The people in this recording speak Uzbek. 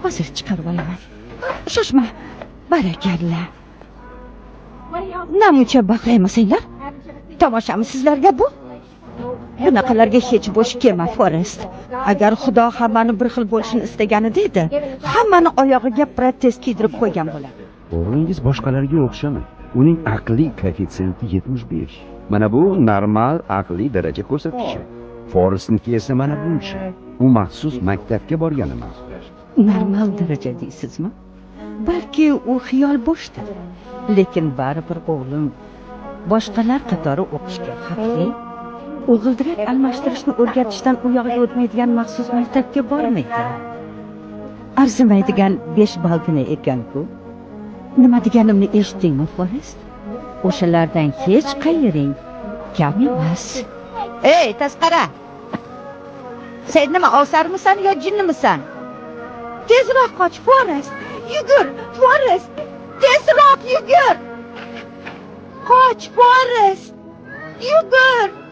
hozir chiqarib olaman. Shoshma. Barakalla. Namuncha baqlaymasanglar. Tomoshamiz sizlarga bu. Bunaqalarga hech bo'sh kelma, Forest. Agar Xudo hammani bir xil bo'lishini istaganida edi, hammani oyog'iga protez kiydirib qo'ygan bo'lardi. O'g'lingiz boshqalarga o'xshamay. Uning aqliy koeffitsiyenti 75. Mana bu normal aqliy daraja ko'rsatkichi. Forestniki esa mana buncha. U maxsus maktabga borgan emas. Normal daraja deysizmi? Balki u xiyol bo'shdir. Lekin baribir o'g'lim boshqalar qatori o'qishga haqli. U g'ildirak almashtirishni o'rgatishdan u yoqqa o'tmaydigan maxsus maktabga bormaydi. Arzimaydigan 5 baldini ekan-ku. Nima deganimni eshitdingmi, Forest? O'shalardan hech qayering kam emas. Ey, tasqara! Sen nima ovsarmisan yo jinnimisan? Tezroq qoch, Forest! Yugur, Forest! Tezroq yugur! Qoch, Forest! Yugur!